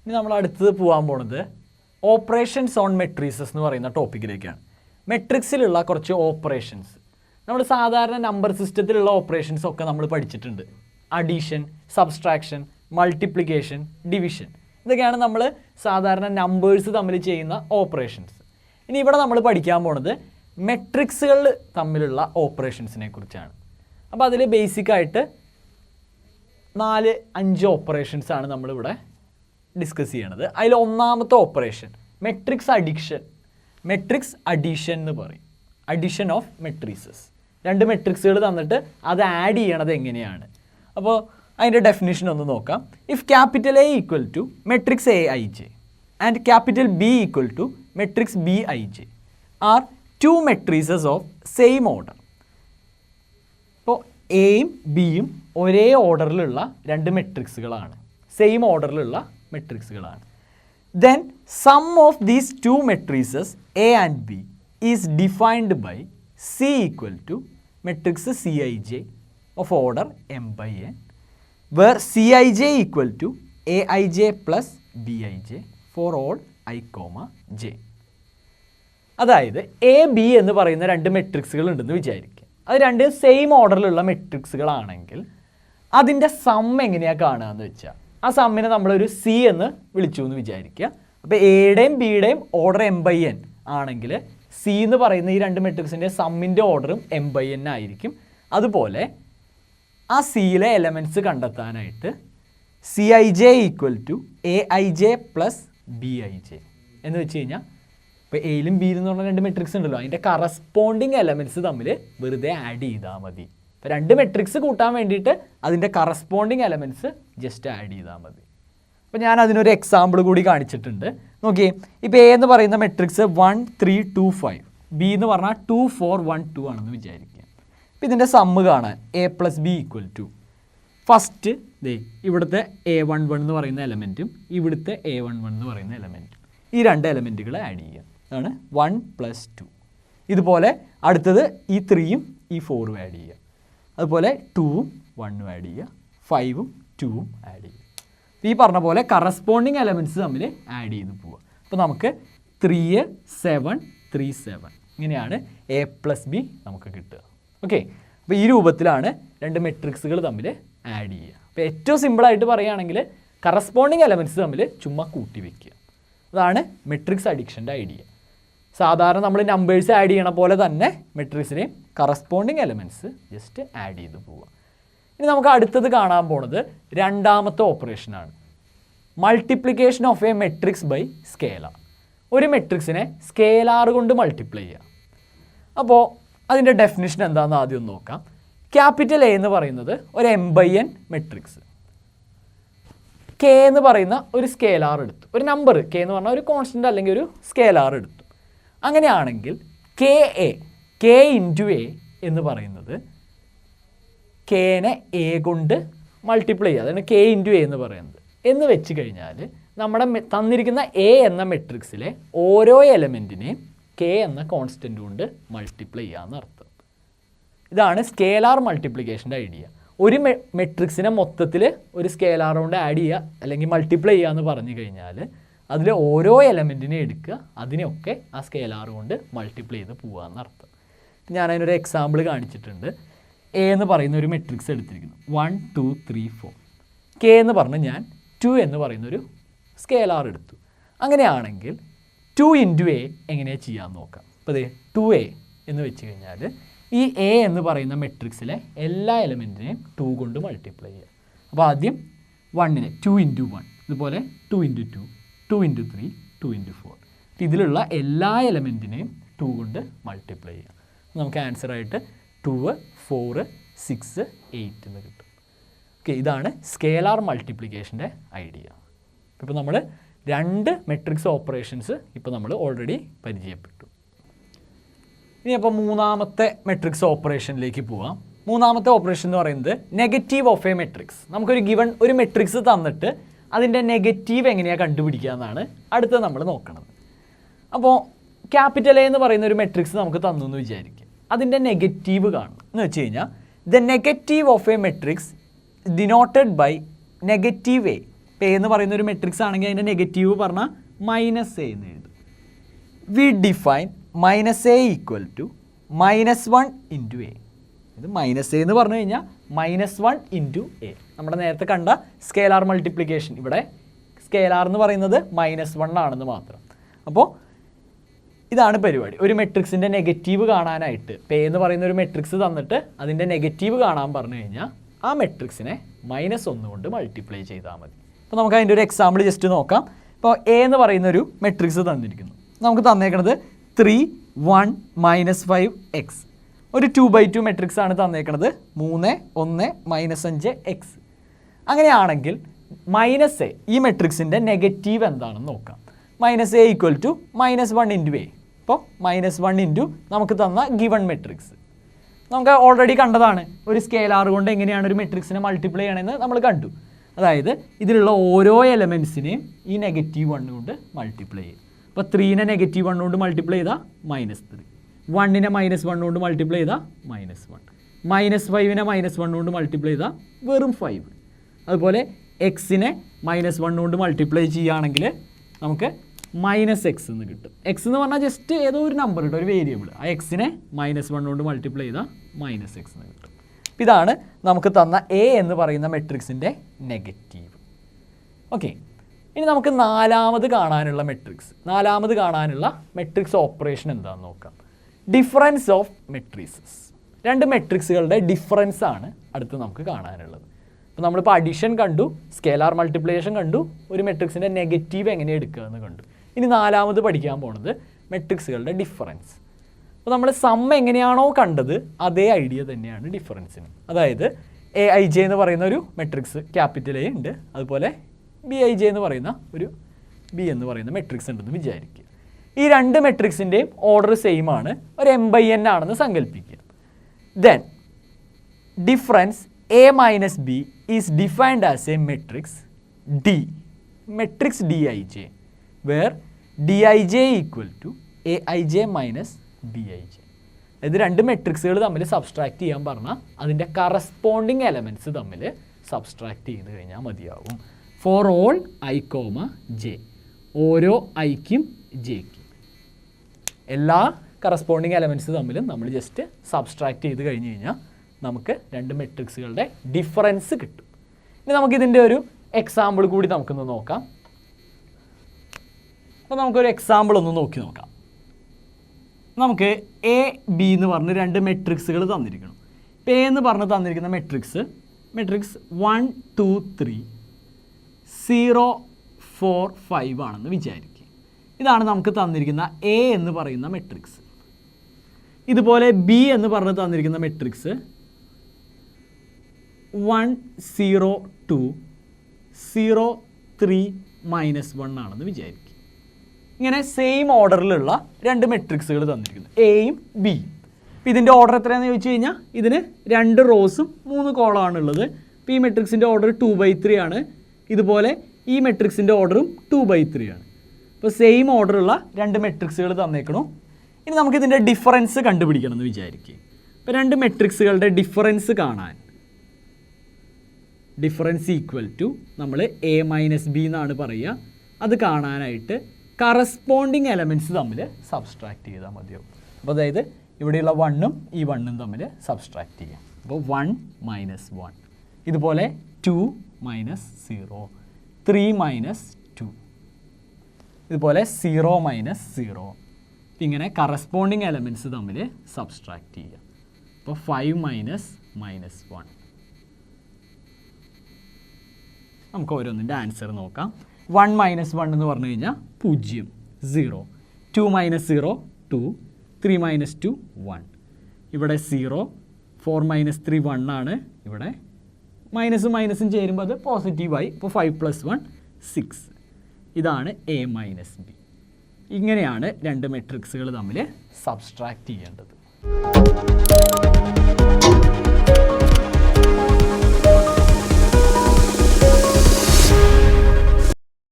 ഇനി നമ്മൾ അടുത്തത് പോകാൻ പോണത് ഓപ്പറേഷൻസ് ഓൺ മെട്രീസസ് എന്ന് പറയുന്ന ടോപ്പിക്കിലേക്കാണ്. മെട്രിക്സിലുള്ള കുറച്ച് ഓപ്പറേഷൻസ്, നമ്മൾ സാധാരണ നമ്പർ സിസ്റ്റത്തിലുള്ള ഓപ്പറേഷൻസ് ഒക്കെ നമ്മൾ പഠിച്ചിട്ടുണ്ട്. അഡീഷൻ, സബ്സ്ട്രാക്ഷൻ, മൾട്ടിപ്ലിക്കേഷൻ, ഡിവിഷൻ, ഇതൊക്കെയാണ് നമ്മൾ സാധാരണ നമ്പേഴ്സ് തമ്മിൽ ചെയ്യുന്ന ഓപ്പറേഷൻസ്. ഇനി ഇവിടെ നമ്മൾ പഠിക്കാൻ പോണത് മെട്രിക്സുകൾ തമ്മിലുള്ള ഓപ്പറേഷൻസിനെ കുറിച്ചാണ്. അപ്പോൾ അതിൽ ബേസിക്കായിട്ട് 4-5 ഓപ്പറേഷൻസ് ആണ് നമ്മളിവിടെ ഡിസ്കസ് ചെയ്യണത്. അതിൽ ഒന്നാമത്തെ ഓപ്പറേഷൻ മെട്രിക്സ് അഡീഷൻ എന്ന് പറയും. Addition of matrices. 2 മെട്രിക്സുകൾ തന്നിട്ട് അത് ആഡ് ചെയ്യണത് എങ്ങനെയാണ്. അപ്പോൾ അതിൻ്റെ ഡെഫിനിഷൻ ഒന്ന് നോക്കാം. If capital A equal to matrix A I J and capital B equal to matrix B I J are 2 matrices of same order. ഇപ്പോൾ എയും ബിയും ഒരേ ഓർഡറിലുള്ള 2 മെട്രിക്സുകളാണ്, സെയിം ഓർഡറിലുള്ള മെട്രിക്സുകളാണ്. Then sum of these 2 matrices A and B is defined by C equal to matrix C I J of order M by N, where C I J equal to A I J plus B I J for all I comma J. അതായത് A B എന്ന് പറയുന്ന 2 മെട്രിക്സുകൾ ഉണ്ടെന്ന് വിചാരിക്കുക. അത് 2 same ഓർഡറിലുള്ള മെട്രിക്സുകളാണെങ്കിൽ അതിൻ്റെ some എങ്ങനെയാണ് കാണുക എന്ന് വെച്ചാൽ, ആ സമ്മിനെ നമ്മളൊരു സി എന്ന് വിളിച്ചു എന്ന് വിചാരിക്കുക. അപ്പോൾ എയുടെയും ബിയുടെയും ഓർഡർ എം ബൈ എൻ ആണെങ്കിൽ സി എന്ന് പറയുന്ന ഈ 2 മെട്രിക്സിൻ്റെ സമ്മിൻ്റെ ഓർഡറും എം ബൈ എൻ ആയിരിക്കും. അതുപോലെ ആ സിയിലെ എലമെൻറ്റ്സ് കണ്ടെത്താനായിട്ട് C I J equal to A I J plus B I J എന്ന് വെച്ച് കഴിഞ്ഞാൽ, ഇപ്പോൾ എയിലും ബിയിലും എന്ന് പറഞ്ഞ 2 മെട്രിക്സ് ഉണ്ടല്ലോ, അതിൻ്റെ കറസ്പോണ്ടിങ് എലമെൻറ്റ്സ് തമ്മിൽ വെറുതെ ആഡ് ചെയ്താൽ മതി. ഇപ്പോൾ 2 മെട്രിക്സ് കൂട്ടാൻ വേണ്ടിയിട്ട് അതിൻ്റെ കറസ്പോണ്ടിങ് എലമെൻറ്റ്സ് ജസ്റ്റ് ആഡ് ചെയ്താൽ മതി. അപ്പോൾ ഞാൻ അതിനൊരു എക്സാമ്പിൾ കൂടി കാണിച്ചിട്ടുണ്ട്. നോക്കിയേ, ഇപ്പോൾ എ എന്ന് പറയുന്ന മെട്രിക്സ് 1 3 2 5, ബി എന്ന് പറഞ്ഞാൽ 2 4 1 2 ആണെന്ന് വിചാരിക്കുക. അപ്പോൾ ഇതിൻ്റെ സമ്മ് കാണാൻ A plus B equal to first ഇവിടുത്തെ A11 എന്ന് പറയുന്ന എലമെൻറ്റും ഇവിടുത്തെ A11 എന്ന് പറയുന്ന എലമെൻറ്റും, ഈ 2 എലമെൻറ്റുകൾ ആഡ് ചെയ്യുക. അതാണ് 1 + 2. ഇതുപോലെ അടുത്തത് ഈ 3ഉം ഈ 4ഉം ആഡ് ചെയ്യുക. അതുപോലെ 2ഉം 1ഉം ആഡ് ചെയ്യുക, 5ഉം 2ഉം ആഡ് ചെയ്യുക. ഈ പറഞ്ഞ പോലെ കറസ്പോണ്ടിങ് എലമെൻറ്റ്സ് തമ്മിൽ ആഡ് ചെയ്ത് പോവുക. അപ്പോൾ നമുക്ക് 3 7 3 7 ഇങ്ങനെയാണ് എ പ്ലസ് ബി നമുക്ക് കിട്ടുക. ഓക്കെ, അപ്പോൾ ഈ രൂപത്തിലാണ് 2 മെട്രിക്സുകൾ തമ്മിൽ ആഡ് ചെയ്യുക. അപ്പോൾ ഏറ്റവും സിമ്പിളായിട്ട് പറയുകയാണെങ്കിൽ കറസ്പോണ്ടിങ് എലമെൻറ്റ്സ് തമ്മിൽ ചുമ്മാ കൂട്ടി വയ്ക്കുക. അതാണ് മെട്രിക്സ് അഡിക്ഷൻ്റെ ഐഡിയ. സാധാരണ നമ്മൾ നമ്പേഴ്സ് ആഡ് ചെയ്യണ പോലെ തന്നെ മെട്രിക്സിനെയും കറസ്പോണ്ടിങ് എലമെൻറ്റ്സ് ജസ്റ്റ് ആഡ് ചെയ്ത് പോവുക. ഇനി നമുക്ക് അടുത്തത് കാണാൻ പോണത് രണ്ടാമത്തെ ഓപ്പറേഷനാണ്, multiplication of A matrix by scalar. ഒരു മെട്രിക്സിനെ സ്കേലാർ കൊണ്ട് മൾട്ടിപ്ലൈ ചെയ്യുക. അപ്പോൾ അതിൻ്റെ ഡെഫിനിഷൻ എന്താണെന്ന് ആദ്യം ഒന്ന് നോക്കാം. ക്യാപിറ്റൽ എ എന്ന് പറയുന്നത് ഒരു M by N matrix. K എന്ന് പറയുന്ന ഒരു സ്കേലാർ എടുത്തു, ഒരു നമ്പർ കെ എന്ന് പറഞ്ഞാൽ ഒരു കോൺസ്റ്റൻ്റ് അല്ലെങ്കിൽ ഒരു സ്കേലാർ എടുത്തു. അങ്ങനെയാണെങ്കിൽ കെ ഇൻറ്റു എ എന്ന് പറയുന്നത് കെനെ എ കൊണ്ട് മൾട്ടിപ്ലൈ ചെയ്യുക, അതാണ് കെ ഇൻറ്റു എ എന്ന് പറയുന്നത്. എന്ന് വെച്ച് കഴിഞ്ഞാൽ നമ്മുടെ തന്നിരിക്കുന്ന എ എന്ന മെട്രിക്സിലെ ഓരോ എലമെൻറ്റിനെയും കെ എന്ന കോൺസ്റ്റൻ്റ് കൊണ്ട് മൾട്ടിപ്ലൈ ചെയ്യാമെന്ന് അർത്ഥം. ഇതാണ് സ്കേലാർ മൾട്ടിപ്ലിക്കേഷൻ്റെ ഐഡിയ. ഒരു മെട്രിക്സിനെ മൊത്തത്തിൽ ഒരു സ്കേലാർ കൊണ്ട് ആഡ് ചെയ്യുക അല്ലെങ്കിൽ മൾട്ടിപ്ലൈ ചെയ്യുക എന്ന് പറഞ്ഞു കഴിഞ്ഞാൽ അതിൽ ഓരോ എലമെൻറ്റിനെ എടുക്കുക, അതിനെയൊക്കെ ആ സ്കേലാർ കൊണ്ട് മൾട്ടിപ്ലൈ ചെയ്ത് പോകാമെന്ന് അർത്ഥം. ഞാനതിനൊരു എക്സാമ്പിൾ കാണിച്ചിട്ടുണ്ട്. എ എന്ന് പറയുന്ന ഒരു മെട്രിക്സ് എടുത്തിരിക്കുന്നു, 1 2 3 4. കെ എന്ന് പറഞ്ഞ് ഞാൻ 2 എന്ന് പറയുന്നൊരു സ്കേലാർ എടുത്തു. അങ്ങനെയാണെങ്കിൽ 2 ഇൻറ്റു എ എങ്ങനെയാണ് ചെയ്യാൻ നോക്കാം. അപ്പോൾ അതെ 2a എന്ന് വെച്ച് കഴിഞ്ഞാൽ ഈ എ എന്ന് പറയുന്ന മെട്രിക്സിലെ എല്ലാ എലമെൻറ്റിനെയും 2 കൊണ്ട് മൾട്ടിപ്ലൈ ചെയ്യുക. അപ്പോൾ ആദ്യം 1നെ 2 ഇൻറ്റു 1, ഇതുപോലെ 2 ഇൻറ്റു 2 2 ഇൻറ്റു 3 2 ഇൻറ്റു 4. ഇതിലുള്ള എല്ലാ എലമെൻറ്റിനെയും 2 കൊണ്ട് മൾട്ടിപ്ലൈ ചെയ്യാം. നമുക്ക് ആൻസറായിട്ട് 2 4 6 8 എന്ന് കിട്ടും. ഓക്കെ, ഇതാണ് സ്കേലാർ മൾട്ടിപ്ലിക്കേഷൻ്റെ ഐഡിയ. ഇപ്പോൾ നമ്മൾ 2 മെട്രിക്സ് ഓപ്പറേഷൻസ് ഇപ്പോൾ നമ്മൾ ഓൾറെഡി പരിചയപ്പെട്ടു. ഇനി അപ്പോൾ മൂന്നാമത്തെ മെട്രിക്സ് ഓപ്പറേഷനിലേക്ക് പോവാം. മൂന്നാമത്തെ ഓപ്പറേഷൻ എന്ന് പറയുന്നത് നെഗറ്റീവ് ഓഫ് എ മെട്രിക്സ്. നമുക്കൊരു ഗിവൺ ഒരു മെട്രിക്സ് തന്നിട്ട് അതിൻ്റെ നെഗറ്റീവ് എങ്ങനെയാണ് കണ്ടുപിടിക്കുക എന്നാണ് അടുത്തത് നമ്മൾ നോക്കുന്നത്. അപ്പോൾ ക്യാപിറ്റൽ എ എന്ന് പറയുന്ന ഒരു മെട്രിക്സ് നമുക്ക് തന്നു എന്ന് വിചാരിക്കുക. അതിൻ്റെ നെഗറ്റീവ് കാണണം എന്ന് വെച്ച് കഴിഞ്ഞാൽ the negative of A matrix denoted by negative A ഇപ്പോൾ എ എന്ന് പറയുന്ന ഒരു മെട്രിക്സ് ആണെങ്കിൽ അതിൻ്റെ നെഗറ്റീവ് പറഞ്ഞാൽ മൈനസ് എ എന്ന് എഴുതും. We define minus A equal to -1 into A. ഇത് മൈനസ് എ എന്ന് പറഞ്ഞു കഴിഞ്ഞാൽ -1 ഇൻറ്റു എ. നമ്മുടെ നേരത്തെ കണ്ട സ്കേലാർ മൾട്ടിപ്ലിക്കേഷൻ, ഇവിടെ സ്കേലാർ എന്ന് പറയുന്നത് -1 ആണെന്ന് മാത്രം. അപ്പോൾ ഇതാണ് പരിപാടി. ഒരു മെട്രിക്സിൻ്റെ നെഗറ്റീവ് കാണാനായിട്ട് പേ എന്ന് പറയുന്ന ഒരു മെട്രിക്സ് തന്നിട്ട് അതിൻ്റെ നെഗറ്റീവ് കാണാൻ പറഞ്ഞു കഴിഞ്ഞാൽ ആ മെട്രിക്സിനെ -1 കൊണ്ട് മൾട്ടിപ്ലൈ ചെയ്താൽ മതി. അപ്പോൾ നമുക്ക് അതിൻ്റെ ഒരു എക്സാമ്പിൾ ജസ്റ്റ് നോക്കാം. ഇപ്പോൾ എ എന്ന് പറയുന്ന ഒരു മെട്രിക്സ് തന്നിരിക്കുന്നു. നമുക്ക് തന്നേക്കുന്നത് 3, 1, -5, x. ഒരു 2/2 മെട്രിക്സ് ആണ് തന്നേക്കുന്നത്. 3, 1, -5, x. അങ്ങനെയാണെങ്കിൽ മൈനസ് എ, ഈ മെട്രിക്സിൻ്റെ നെഗറ്റീവ് എന്താണെന്ന് നോക്കാം. -a equal to -1 into A. അപ്പോൾ -1 ഇൻറ്റു നമുക്ക് തന്ന ഗിവൺ മെട്രിക്സ്. നമുക്ക് ഓൾറെഡി കണ്ടതാണ് ഒരു സ്കേലാർ കൊണ്ട് എങ്ങനെയാണ് ഒരു മെട്രിക്സിനെ മൾട്ടിപ്ലൈ ചെയ്യണമെന്ന് നമ്മൾ കണ്ടു. അതായത് ഇതിലുള്ള ഓരോ എലമെൻസിനെയും ഈ -1 കൊണ്ട് മൾട്ടിപ്ലൈ ചെയ്യും. അപ്പോൾ 3നെ -1 കൊണ്ട് മൾട്ടിപ്ലൈ ചെയ്താൽ -3, 1നെ -1 കൊണ്ട് മൾട്ടിപ്ലൈ ചെയ്താൽ -1, -5നെ -1 കൊണ്ട് മൾട്ടിപ്ലൈ ചെയ്താൽ വെറും 5. അതുപോലെ എക്സിനെ -1 കൊണ്ട് മൾട്ടിപ്ലൈ ചെയ്യുകയാണെങ്കിൽ നമുക്ക് -x എന്ന് കിട്ടും. എക്സ് എന്ന് പറഞ്ഞാൽ ജസ്റ്റ് ഏതോ ഒരു നമ്പർ കിട്ടും, ഒരു വേരിയബിൾ. ആ എക്സിനെ -1 കൊണ്ട് മൾട്ടിപ്ലൈ ചെയ്താൽ -x എന്ന് കിട്ടും. ഇതാണ് നമുക്ക് തന്ന എ എന്ന് പറയുന്ന മെട്രിക്സിൻ്റെ നെഗറ്റീവ്. ഓക്കെ, ഇനി നമുക്ക് നാലാമത് കാണാനുള്ള മെട്രിക്സ് ഓപ്പറേഷൻ എന്താണെന്ന് നോക്കാം. Difference of matrixes. രണ്ട് മെട്രിക്സുകളുടെ ഡിഫറൻസ് ആണ് അടുത്ത് നമുക്ക് കാണാനുള്ളത്. അപ്പോൾ നമ്മളിപ്പോൾ അഡിഷൻ കണ്ടു, സ്കേലാർ മൾട്ടിപ്ലിക്കേഷൻ കണ്ടു, ഒരു മെട്രിക്സിൻ്റെ നെഗറ്റീവ് എങ്ങനെ എടുക്കുക എന്ന് കണ്ടു. ഇനി നാലാമത് പഠിക്കാൻ പോകുന്നത് മെട്രിക്സുകളുടെ ഡിഫറൻസ്. അപ്പോൾ നമ്മൾ സം എങ്ങനെയാണോ കണ്ടത് അതേ ഐഡിയ തന്നെയാണ് ഡിഫറൻസിന്. അതായത് AIJ എന്ന് പറയുന്ന ഒരു മെട്രിക്സ് ക്യാപിറ്റൽ A ഉണ്ട്, അതുപോലെ BIJ എന്ന് പറയുന്ന ഒരു B എന്ന് പറയുന്ന മെട്രിക്സ് ഉണ്ടെന്ന് വിചാരിക്കുക. ഈ രണ്ട് മെട്രിക്സിൻ്റെയും ഓർഡർ സെയിം ആണ്, ഒരു m/n ആണെന്ന് സങ്കല്പിക്കുക. Then difference A minus B is defined as a matrix D, matrix Dij, where Dij equal to Aij minus Bij. ഇത് രണ്ട് മെട്രിക്സുകൾ തമ്മിൽ സബ്സ്ട്രാക്ട് ചെയ്യാൻ പറഞ്ഞാൽ അതിൻ്റെ കറസ്പോണ്ടിങ് എലമെൻറ്റ്സ് തമ്മിൽ സബ്സ്ട്രാക്ട് ചെയ്ത് കഴിഞ്ഞാൽ മതിയാവും. ഫോർ ഓൾ I, J, ഓരോ ഐക്കും ജെക്കും എല്ലാ കറസ്പോണ്ടിങ് എലമെൻറ്റ്സ് തമ്മിലും നമ്മൾ ജസ്റ്റ് സബ്സ്ട്രാക്ട് ചെയ്ത് കഴിഞ്ഞ് കഴിഞ്ഞാൽ നമുക്ക് രണ്ട് മെട്രിക്സുകളുടെ ഡിഫറൻസ് കിട്ടും. ഇനി നമുക്കിതിൻ്റെ ഒരു എക്സാമ്പിൾ കൂടി നമുക്കൊന്ന് നോക്കാം. അപ്പോൾ നമുക്കൊരു എക്സാമ്പിൾ ഒന്ന് നോക്കി നോക്കാം. നമുക്ക് AB എന്ന് പറഞ്ഞ് രണ്ട് മെട്രിക്സുകൾ തന്നിരിക്കണം. ഇപ്പോൾ A എന്ന് പറഞ്ഞ് തന്നിരിക്കുന്ന മെട്രിക്സ് 1, 2, 3, 0, 4, 5 ആണെന്ന് വിചാരിക്കുക. ഇതാണ് നമുക്ക് തന്നിരിക്കുന്ന A എന്ന് പറയുന്ന മെട്രിക്സ്. ഇതുപോലെ B എന്ന് പറഞ്ഞ് തന്നിരിക്കുന്ന മെട്രിക്സ് 1, 0, 2, 0, 3, -1 ആണെന്ന് വിചാരിക്കുക. ഇങ്ങനെ സെയിം ഓർഡറിലുള്ള രണ്ട് മെട്രിക്സുകൾ തന്നിരിക്കുന്നു, എയും ബിയും. അപ്പോൾ ഇതിൻ്റെ ഓർഡർ എത്രയാണെന്ന് ചോദിച്ചു കഴിഞ്ഞാൽ ഇതിന് 2 റോസും 3 കോളമാണുള്ളത്. അപ്പോൾ ഈ മെട്രിക്സിൻ്റെ ഓർഡർ 2/3 ആണ്. ഇതുപോലെ ഈ മെട്രിക്സിൻ്റെ ഓർഡറും 2/3 ആണ്. അപ്പോൾ സെയിം ഓർഡറുള്ള രണ്ട് മെട്രിക്സുകൾ തന്നേക്കണു. ഇനി നമുക്കിതിൻ്റെ ഡിഫറൻസ് കണ്ടുപിടിക്കണം എന്ന് വിചാരിക്കുക. അപ്പോൾ രണ്ട് മെട്രിക്സുകളുടെ ഡിഫറൻസ് കാണാൻ ഡിഫറൻസ് ഈക്വൽ ടു നമ്മൾ A minus B എന്നാണ് പറയുക. അത് കാണാനായിട്ട് കറസ്പോണ്ടിങ് എലമെൻറ്റ്സ് തമ്മിൽ സബ്സ്ട്രാക്ട് ചെയ്താൽ മതിയാവും. അപ്പോൾ അതായത് ഇവിടെയുള്ള 1ഉം ഈ 1ഉം തമ്മിൽ സബ്സ്ട്രാക്ട് ചെയ്യാം. അപ്പോൾ 1 - 1, ഇതുപോലെ 2 - 0, 3 - 2, ഇതുപോലെ 0 - 0. ഇങ്ങനെ കറസ്പോണ്ടിങ് എലമെൻറ്റ്സ് തമ്മിൽ സബ്സ്ട്രാക്ട് ചെയ്യുക. അപ്പോൾ 5 - -1. നമുക്ക് ഓരോന്നിൻ്റെ ആൻസർ നോക്കാം. 1 - 1 എന്ന് പറഞ്ഞു കഴിഞ്ഞാൽ 0, 0, 2 - 0, 2, 3 - 2, 1. ഇവിടെ 0, 4 - 3, 1 ആണ്. ഇവിടെ മൈനസും മൈനസും ചേരുമ്പോൾ അത് പോസിറ്റീവായി. ഇപ്പോൾ 5 + 1, 6. ഇതാണ് A minus B. ഇങ്ങനെയാണ് രണ്ട് മെട്രിക്സുകൾ തമ്മിൽ സബ്സ്ട്രാക്ട് ചെയ്യേണ്ടത്.